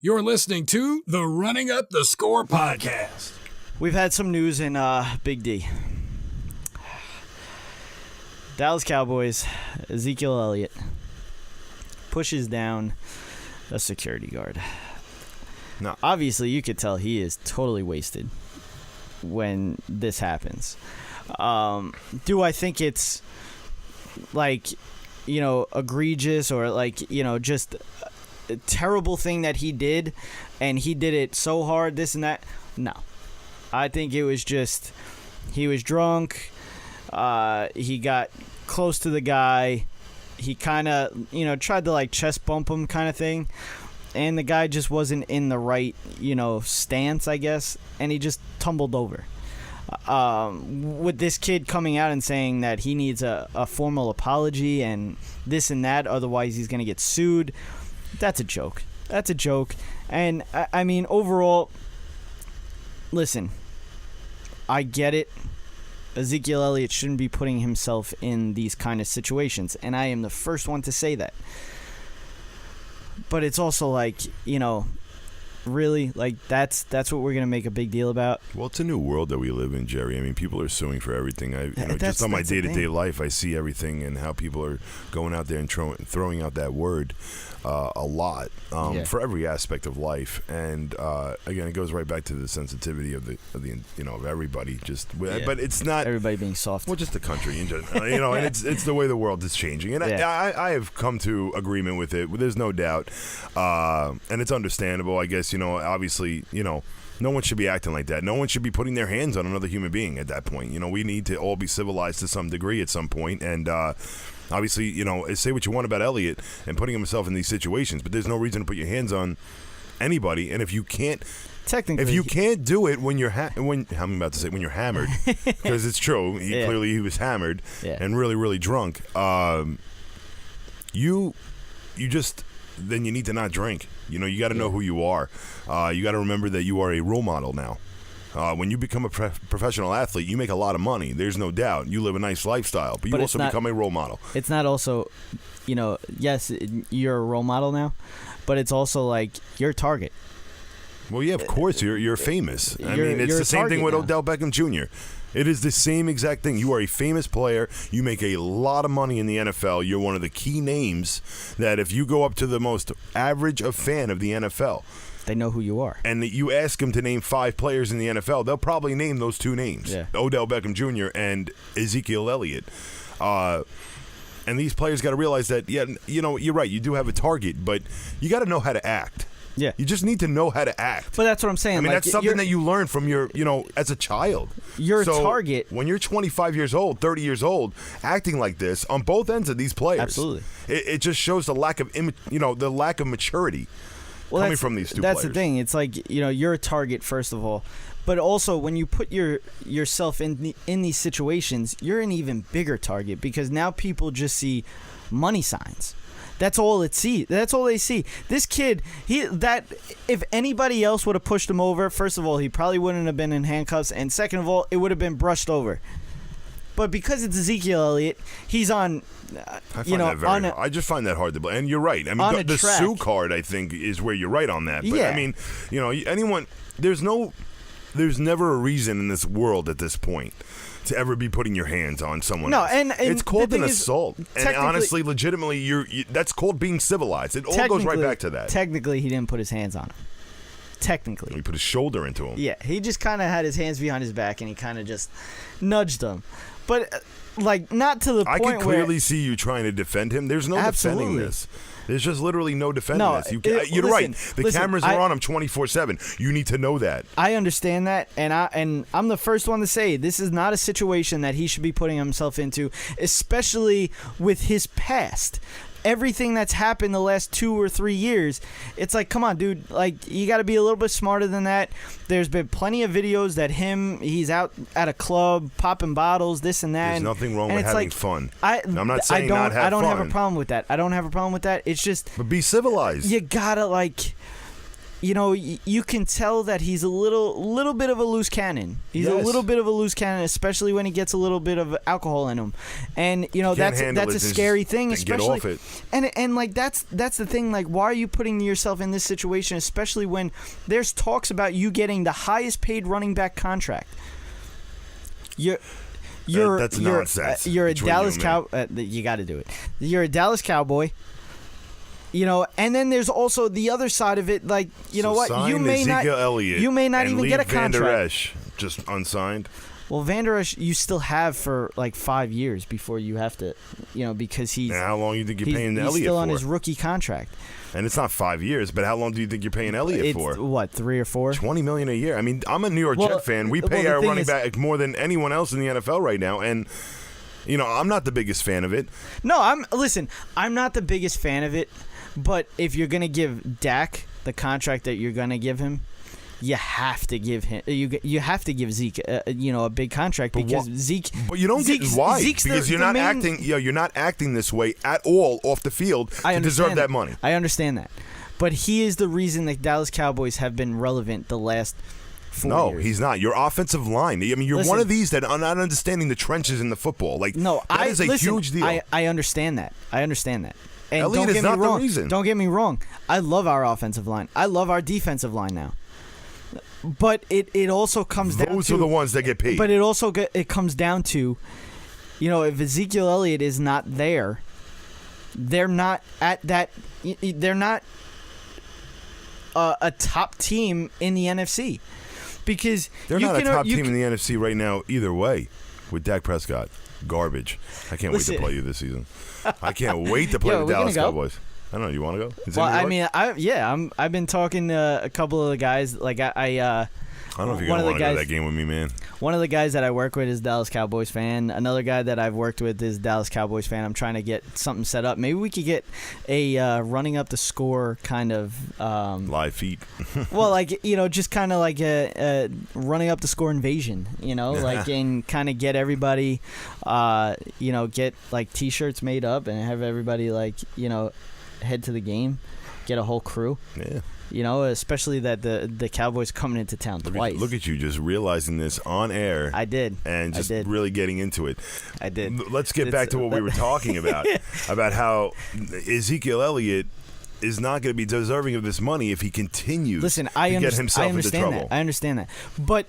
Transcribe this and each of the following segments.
You're listening to the Running Up the Score podcast. We've had some news in Big D. Dallas Cowboys, Ezekiel Elliott pushes down a security guard. No. Obviously, you could tell he is totally wasted when this happens. Do I think it's egregious or just a terrible thing that he did and he did it so hard, this and that? No. I think it was just he was drunk. He got close to the guy. He kind of, tried to chest bump him kind of thing. And the guy just wasn't in the right, stance, I guess. And he just tumbled over. With this kid coming out and saying that he needs a formal apology and this and that, otherwise he's going to get sued, that's a joke. That's a joke. And, I mean, overall, listen, I get it. Ezekiel Elliott shouldn't be putting himself in these kind of situations, and I am the first one to say that. But it's also really, that's what we're going to make a big deal about? Well, it's a new world that we live in, Jerry. I mean, people are suing for everything. Just on my day-to-day life, I see everything and how people are going out there and throwing out that word a lot for every aspect of life. And again, it goes right back to the sensitivity of of everybody. But it's not everybody being soft. Well, just the country in general, and it's the way the world is changing. And I have come to agreement with it. There's no doubt, and it's understandable, I guess. Obviously, no one should be acting like that. No one should be putting their hands on another human being at that point. We need to all be civilized to some degree at some point. And obviously, say what you want about Elliott and putting himself in these situations, but there's no reason to put your hands on anybody. And if you can't do it when you're I'm about to say when you're hammered, because it's true. Clearly he was hammered and really, really drunk. Then you need to not drink. You got to know who you are. You got to remember that you are a role model now. When you become a professional athlete, you make a lot of money. There's no doubt. You live a nice lifestyle, but you also become a role model. It's not also, yes, you're a role model now, but it's also you're a target. Well, yeah, of course, you're famous. It's the same thing with Odell Beckham Jr. It is the same exact thing. You are a famous player. You make a lot of money in the NFL. You're one of the key names that if you go up to the most average of fan of the NFL, they know who you are. And you ask them to name 5 players in the NFL, they'll probably name those 2 names, Odell Beckham Jr. and Ezekiel Elliott. And these players got to realize that, you're right. You do have a target, but you got to know how to act. Yeah. You just need to know how to act. But that's what I'm saying. That's something that you learn from your, as a child. You're a target. When you're 25 years old, 30 years old, acting like this on both ends of these players. Absolutely. It just shows the lack of, the lack of maturity coming from these two players. That's the thing. It's you're a target, first of all. But also, when you put yourself in these situations, you're an even bigger target because now people just see money signs. That's all they see. This kid, if anybody else would have pushed him over, first of all, he probably wouldn't have been in handcuffs, and second of all, it would have been brushed over. But because it's Ezekiel Elliott, he's on. I just find that hard to believe. And you're right. I mean, the sue card, I think, is where you're right on that. But I mean, anyone. There's never a reason in this world at this point to ever be putting your hands on someone else. And it's called an assault. And honestly, legitimately, that's called being civilized. It all goes right back to that. Technically, he didn't put his hands on him. Technically. He put his shoulder into him. Yeah, he just kind of had his hands behind his back, and he kind of just nudged him. But, not to the point where... I can clearly see you trying to defend him. There's no defending this. There's just literally no defending this. You're right. The cameras are on him 24/7. You need to know that. I understand that, and I'm the first one to say this is not a situation that he should be putting himself into, especially with his past. Everything that's happened the last 2 or 3 years, it's come on, dude. You got to be a little bit smarter than that. There's been plenty of videos that he's out at a club popping bottles, this and that. There's nothing wrong with having fun. I'm not saying not have fun. I don't have a problem with that. It's just. But be civilized. You gotta you can tell that he's a little bit of a loose cannon. He's a little bit of a loose cannon, especially when he gets a little bit of alcohol in him. And that's a scary thing, especially. Get off it. And like that's the thing. Like, why are you putting yourself in this situation, especially when there's talks about you getting the highest paid running back contract? That's nonsense. You're a Dallas Cowboy. You got to do it. You're a Dallas Cowboy. And then there's also the other side of it. Like, what? You may Ezekiel Elliott you may not even get a contract. Van Der Esch just unsigned. Well, Van Der Esch, you still have for like 5 years before you have to, because he's. Now, how long do you think you're paying Elliott for? He's still on his rookie contract. And it's not 5 years, but how long do you think you're paying Elliott for? What, 3 or 4? $20 million a year. I mean, I'm a New York Jet fan. We pay our running back more than anyone else in the NFL right now, and I'm not the biggest fan of it. No, I'm not the biggest fan of it, but if you're gonna give Dak the contract that you're gonna give him, you have to give him. You have to give Zeke, a big contract because Zeke. But you don't get why because you're not acting. You're not acting this way at all off the field to deserve that money. I understand that, but he is the reason that Dallas Cowboys have been relevant the last 4 years. No, he's not. Your offensive line. I mean, you're one of these that are not understanding the trenches in the football. Like, that is a huge deal. I understand that. And Elliott is not the reason. Don't get me wrong. I love our offensive line. I love our defensive line now. But it also comes down to... Those are the ones that get paid. But it comes down to, if Ezekiel Elliott is not there, they're not at that... They're not a top team in the NFC. Because they're not a top team in the NFC right now either way with Dak Prescott. Garbage. I can't wait to play you this season. I can't wait to play the Dallas Cowboys. I don't know. You want to go? Well, I mean, I've been talking to a couple of the guys. Like I don't know if you're going to want to go to that game with me, man. One of the guys that I work with is a Dallas Cowboys fan. Another guy that I've worked with is a Dallas Cowboys fan. I'm trying to get something set up. Maybe we could get a running up the score kind of... live feed. Well, just kind of like a running up the score invasion, like and kind of get everybody, get like T-shirts made up and have everybody head to the game, get a whole crew. Yeah. Especially that the Cowboys coming into town twice. Look at you just realizing this on air. I did. And just really getting into it. I did. Let's get back to what we were talking about, about how Ezekiel Elliott is not going to be deserving of this money if he continues to get himself into trouble. I understand that. But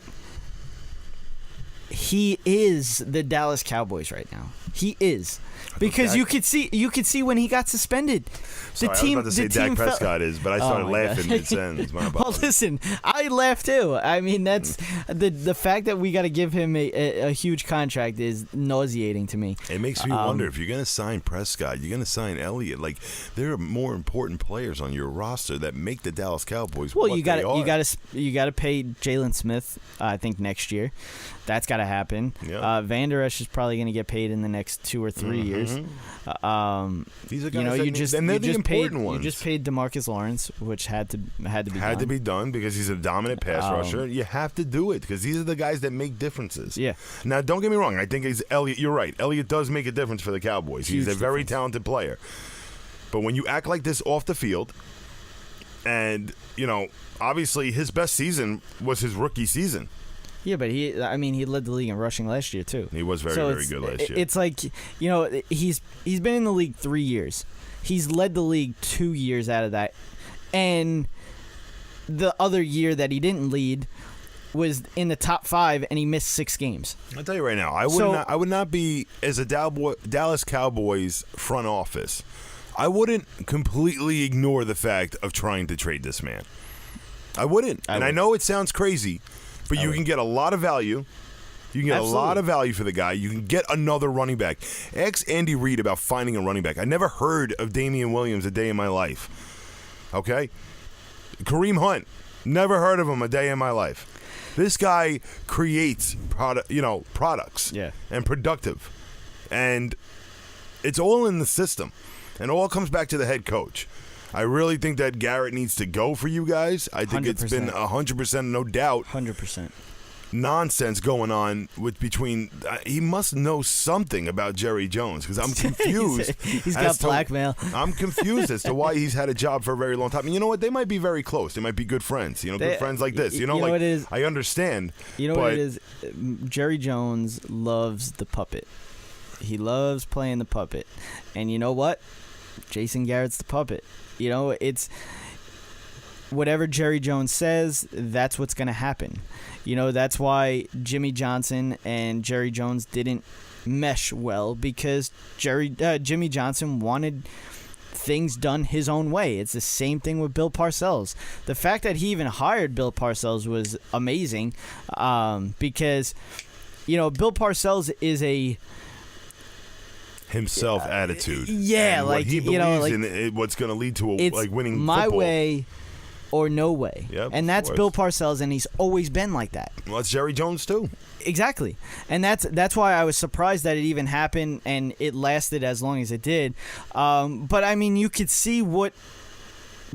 he is the Dallas Cowboys right now. He is. Because you could see when he got suspended. Sorry, I was about to say Dak Prescott is, but I started laughing mid-sentence. Well, listen, I laughed too. I mean, that's the fact that we got to give him a huge contract is nauseating to me. It makes me wonder if you're going to sign Prescott, you're going to sign Elliott. Like, there are more important players on your roster that make the Dallas Cowboys. Well, you got to pay Jalen Smith. I think next year. That's got to happen. Yep. Van Der Esch is probably going to get paid in the next 2 or 3 years. These are guys you just paid ones. You just paid DeMarcus Lawrence, which had to be done because he's a dominant pass rusher. You have to do it because these are the guys that make differences. Yeah. Now, don't get me wrong. I think Elliott. You're right. Elliott does make a difference for the Cowboys. He's a very talented player. But when you act like this off the field, and obviously his best season was his rookie season. Yeah, but he led the league in rushing last year too. He was very good last year. It's like, he's been in the league 3 years. He's led the league 2 years out of that. And the other year that he didn't lead was in the top 5 and he missed 6 games. I'll tell you right now, I would not be, as a Dallas Cowboys front office, I wouldn't completely ignore the fact of trying to trade this man. I wouldn't. I know it sounds crazy. But you can get a lot of value. You can get a lot of value for the guy. You can get another running back. Ask Andy Reid about finding a running back. I never heard of Damian Williams a day in my life. Okay? Kareem Hunt. Never heard of him a day in my life. This guy creates products and productive. And it's all in the system. And it all comes back to the head coach. I really think that Garrett needs to go for you guys. I think 100%. It's been 100%, no doubt. 100%. nonsense going on between. He must know something about Jerry Jones because I'm confused. he's got blackmail. I'm confused as to why he's had a job for a very long time. And you know what? They might be very close. They might be good friends. Good friends like this. You know what it is? I understand. You know what it is? Jerry Jones loves the puppet. He loves playing the puppet. And you know what? Jason Garrett's the puppet. It's whatever Jerry Jones says, that's what's going to happen. That's why Jimmy Johnson and Jerry Jones didn't mesh well, because Jimmy Johnson wanted things done his own way. It's the same thing with Bill Parcells. The fact that he even hired Bill Parcells was amazing, because Bill Parcells is a himself attitude. Yeah, and like what he believes in what's going to lead to winning my football. way or no way. Yep, and that's Bill Parcells, and he's always been like that. Well, that's Jerry Jones too. Exactly. And that's why I was surprised that it even happened and it lasted as long as it did. But I mean, you could see what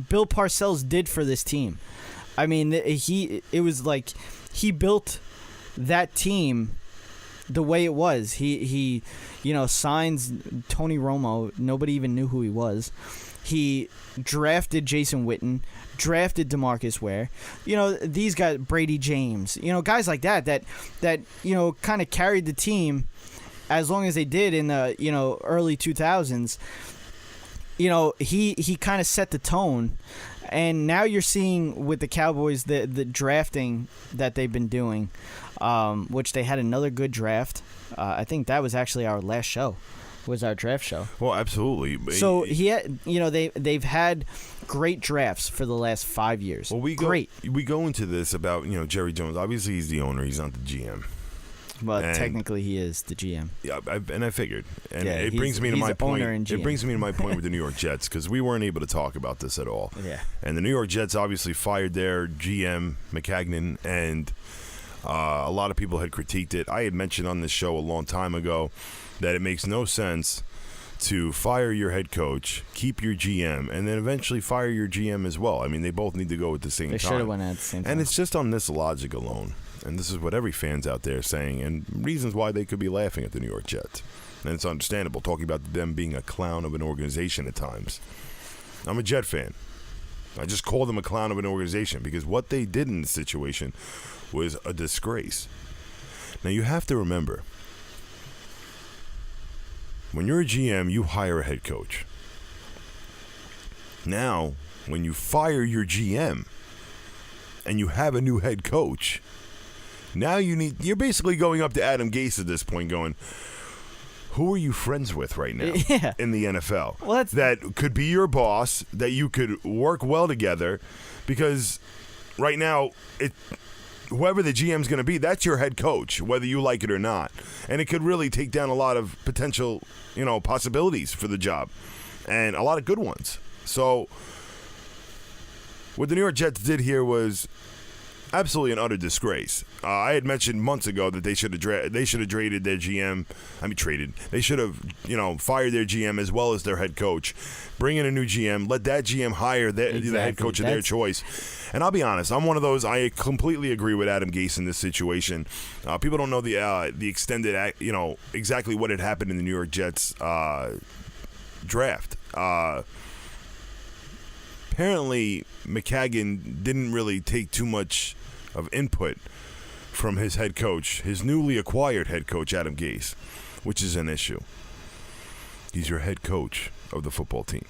Bill Parcells did for this team. I mean, it was like he built that team the way it was. He signs Tony Romo. Nobody even knew who he was. He drafted Jason Witten, drafted DeMarcus Ware. These guys, Brady James, guys like that kind of carried the team as long as they did in the, early 2000s. He kind of set the tone. And now you're seeing with the Cowboys the drafting that they've been doing, which they had another good draft. I think that was actually our last show, was our draft show. Well, absolutely. So they've had great drafts for the last 5 years. Well, we go into this about Jerry Jones. Obviously, he's the owner. He's not the GM. Well, technically, he is the GM. Yeah, I figured, and yeah, it brings me to my point. It brings me to my point with the New York Jets, because we weren't able to talk about this at all. Yeah. And the New York Jets obviously fired their GM Maccagnan, and a lot of people had critiqued it. I had mentioned on this show a long time ago that it makes no sense to fire your head coach, keep your GM, and then eventually fire your GM as well. I mean, they both need to go at the same time. They should have went at the same time. And it's just on this logic alone. And this is what every fan's out there saying, and reasons why they could be laughing at the New York Jets. And it's understandable, talking about them being a clown of an organization at times. I'm a Jet fan. I just call them a clown of an organization because what they did in this situation was a disgrace. Now, you have to remember, when you're a GM, you hire a head coach. Now, when you fire your GM and you have a new head coach, now you're basically going up to Adam Gase at this point going, who are you friends with right now in the NFL? Well, that could be your boss, that you could work well together, because right now, whoever the GM's going to be, that's your head coach, whether you like it or not. And it could really take down a lot of potential, possibilities for the job, and a lot of good ones. So what the New York Jets did here was absolutely an utter disgrace. I had mentioned months ago that they should have traded their GM. They should have, fired their GM as well as their head coach. Bring in a new GM. Let that GM hire the head coach of their choice. And I'll be honest, I'm one of those. I completely agree with Adam Gase in this situation. People don't know the extended, exactly what had happened in the New York Jets draft. Apparently, Maccagnan didn't really take too much of input from his head coach, his newly acquired head coach, Adam Gase, which is an issue. He's your head coach of the football team.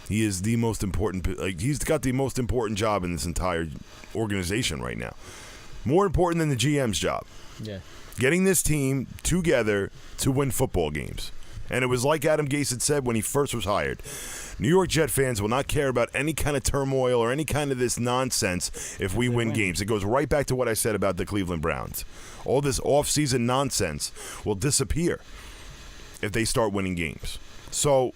He is the most important, he's got the most important job in this entire organization right now. More important than the GM's job. Yeah. Getting this team together to win football games. And it was like Adam Gase had said when he first was hired. New York Jet fans will not care about any kind of turmoil or any kind of this nonsense if we win games. It goes right back to what I said about the Cleveland Browns. All this off-season nonsense will disappear if they start winning games. So,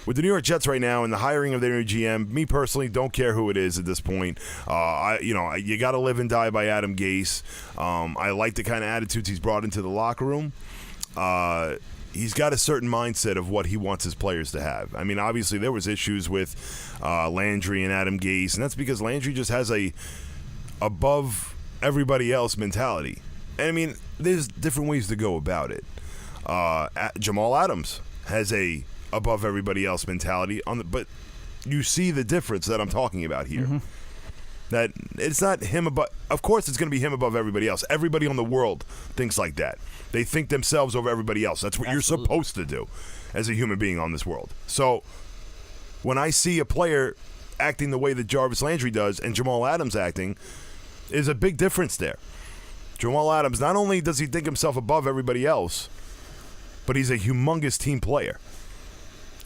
with the New York Jets right now and the hiring of their new GM, me personally don't care who it is at this point. You got to live and die by Adam Gase. I like the kind of attitudes he's brought into the locker room. He's got a certain mindset of what he wants his players to have. I mean, obviously there was issues with Landry and Adam Gase, and that's because Landry just has a above everybody else mentality. And I mean, there's different ways to go about it. Jamal Adams has a above everybody else mentality but you see the difference that I'm talking about here. Mm-hmm. That it's not him above. Of course, it's going to be him above everybody else. Everybody on the world thinks like that. They think themselves over everybody else. That's what you're supposed to do as a human being on this world. So when I see a player acting the way that Jarvis Landry does and Jamal Adams acting, is a big difference there. Jamal Adams, not only does he think himself above everybody else, but he's a humongous team player.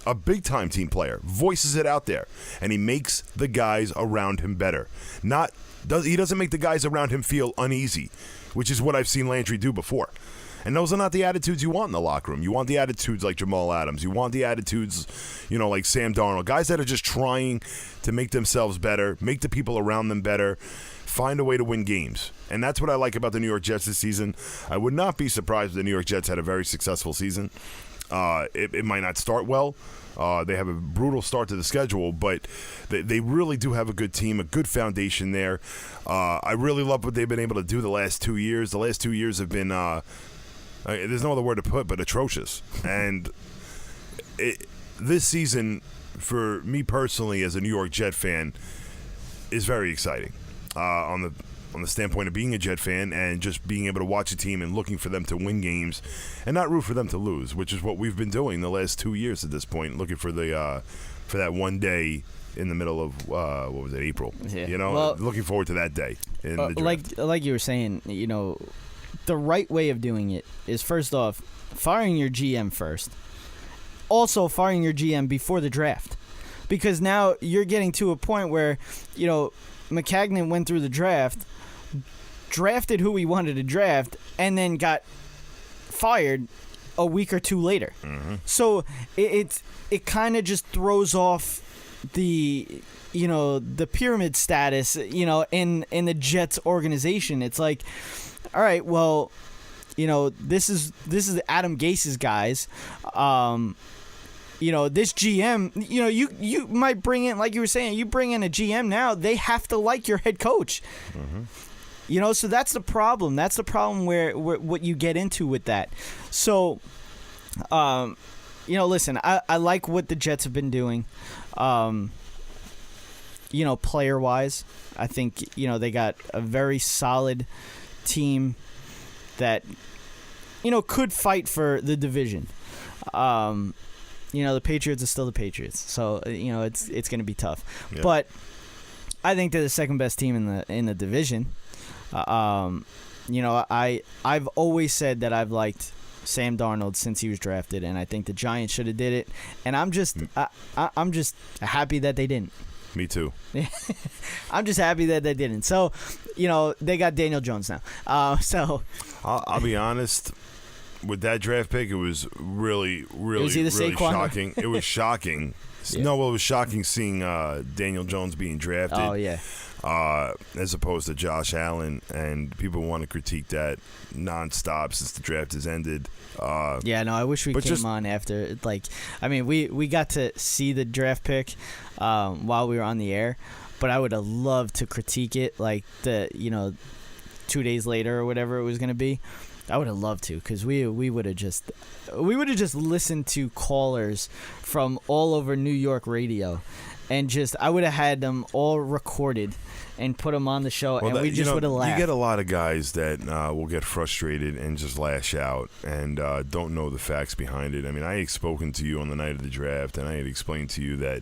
A big-time team player, voices it out there, and he makes the guys around him better. He doesn't make the guys around him feel uneasy, which is what I've seen Landry do before. And those are not the attitudes you want in the locker room. You want the attitudes like Jamal Adams. You want the attitudes, like Sam Darnold. Guys that are just trying to make themselves better, make the people around them better, find a way to win games. And that's what I like about the New York Jets this season. I would not be surprised if the New York Jets had a very successful season. It might not start well. They have a brutal start to the schedule, but they really do have a good team, a good foundation there. I really love what they've been able to do the last 2 years. The last 2 years have been, there's no other word to put, but atrocious. And this season, for me personally as a New York Jet fan, is very exciting on the standpoint of being a Jet fan and just being able to watch a team and looking for them to win games and not root for them to lose, which is what we've been doing the last 2 years at this point, looking for for that one day in the middle of April. Yeah. Looking forward to that day in the draft. Like you were saying, the right way of doing it is, first off, firing your GM first. Also firing your GM before the draft. Because now you're getting to a point where, Maccagnan went through the draft, drafted who he wanted to draft, and then got fired a week or two later. Mm-hmm. So it kind of just throws off the pyramid status, in the Jets organization. It's like, all right, well, this is Adam Gase's guys. This GM, you might bring in, like you were saying, you bring in a GM now, they have to like your head coach. Mm-hmm. So that's the problem. That's the problem where what you get into with that. So, listen, I like what the Jets have been doing. Player-wise, I think, they got a very solid team that, could fight for the division. The Patriots are still the Patriots, so it's going to be tough. Yeah. But I think they're the second best team in the division. I've always said that I've liked Sam Darnold since he was drafted, and I think the Giants should have did it. And I'm just happy that they didn't. Me too. I'm just happy that they didn't. So, they got Daniel Jones now. I'll be honest. With that draft pick, it was really, really shocking. It was shocking. Yeah. No, it was shocking seeing Daniel Jones being drafted. Oh, yeah. As opposed to Josh Allen, and people want to critique that nonstop since the draft has ended. I wish we came on after. We got to see the draft pick while we were on the air, but I would have loved to critique it 2 days later or whatever it was going to be. I would have loved to, because we would have just listened to callers from all over New York radio, and I would have had them all recorded and put them on the show, and we just would have laughed. You get a lot of guys that will get frustrated and just lash out and don't know the facts behind it. I mean, I had spoken to you on the night of the draft, and I had explained to you that,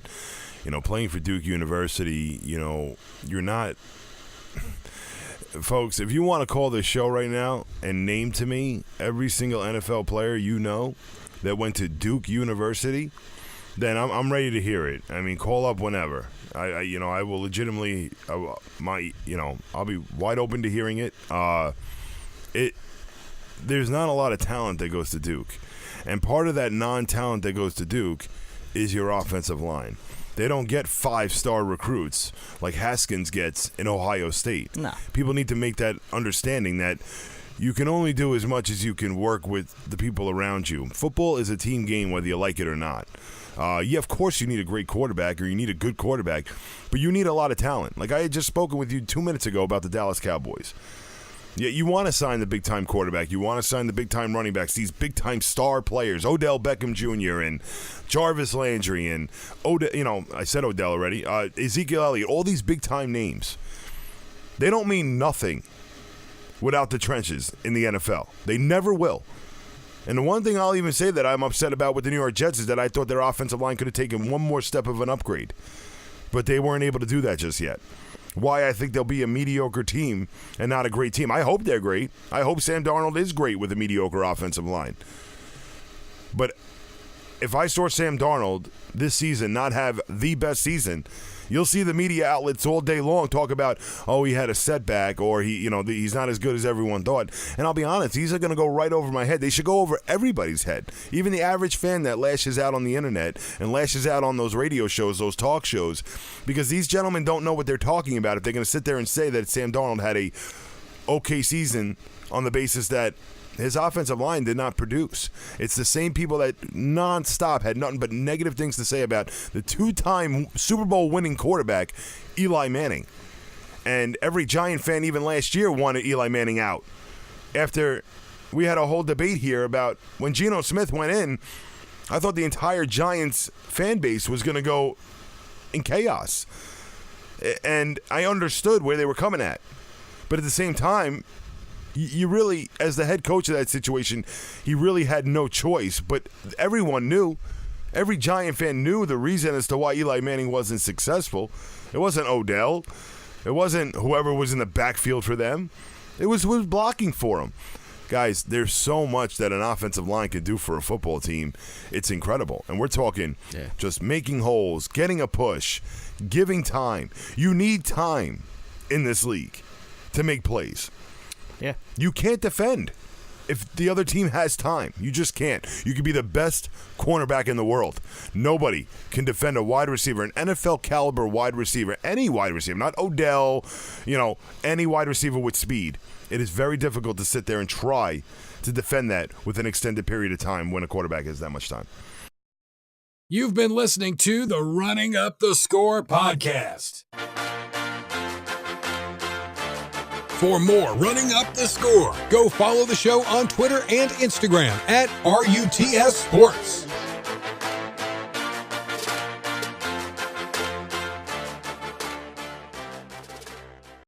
playing for Duke University, you're not. Folks, if you want to call this show right now and name to me every single NFL player that went to Duke University, then I'm ready to hear it. I mean, call up whenever. I will legitimately, I'll be wide open to hearing it. There's not a lot of talent that goes to Duke, and part of that non-talent that goes to Duke is your offensive line. They don't get 5-star recruits like Haskins gets in Ohio State. No. People need to make that understanding that you can only do as much as you can work with the people around you. Football is a team game whether you like it or not. Of course you need a great quarterback, or you need a good quarterback, but you need a lot of talent. Like I had just spoken with you 2 minutes ago about the Dallas Cowboys. Yeah, you want to sign the big-time quarterback. You want to sign the big-time running backs, these big-time star players, Odell Beckham Jr. and Jarvis Landry and, I said Odell already, Ezekiel Elliott, all these big-time names. They don't mean nothing without the trenches in the NFL. They never will. And the one thing I'll even say that I'm upset about with the New York Jets is that I thought their offensive line could have taken one more step of an upgrade. But they weren't able to do that just yet. Why I think they'll be a mediocre team and not a great team. I hope they're great. I hope Sam Darnold is great with a mediocre offensive line. But if I saw Sam Darnold this season not have the best season, you'll see the media outlets all day long talk about, he had a setback, or he's not as good as everyone thought. And I'll be honest, these are going to go right over my head. They should go over everybody's head. Even the average fan that lashes out on the internet and lashes out on those radio shows, those talk shows, because these gentlemen don't know what they're talking about if they're going to sit there and say that Sam Darnold had a okay season on the basis that his offensive line did not produce. It's the same people that nonstop had nothing but negative things to say about the two-time Super Bowl winning quarterback, Eli Manning. And every Giant fan, even last year, wanted Eli Manning out. After we had a whole debate here about when Geno Smith went in, I thought the entire Giants fan base was going to go in chaos. And I understood where they were coming at. But at the same time, you really, as the head coach of that situation, he really had no choice. But everyone knew, every Giant fan knew the reason as to why Eli Manning wasn't successful. It wasn't Odell. It wasn't whoever was in the backfield for them. It was who was blocking for him. Guys, there's so much that an offensive line can do for a football team. It's incredible. And we're talking just making holes, getting a push, giving time. You need time in this league to make plays. Yeah. You can't defend if the other team has time. You just can't. You could be the best cornerback in the world. Nobody can defend a wide receiver, an NFL caliber wide receiver, any wide receiver, not Odell, any wide receiver with speed. It is very difficult to sit there and try to defend that with an extended period of time when a quarterback has that much time. You've been listening to the Running Up the Score podcast. For more Running Up the Score, go follow the show on Twitter and Instagram at RUTS Sports.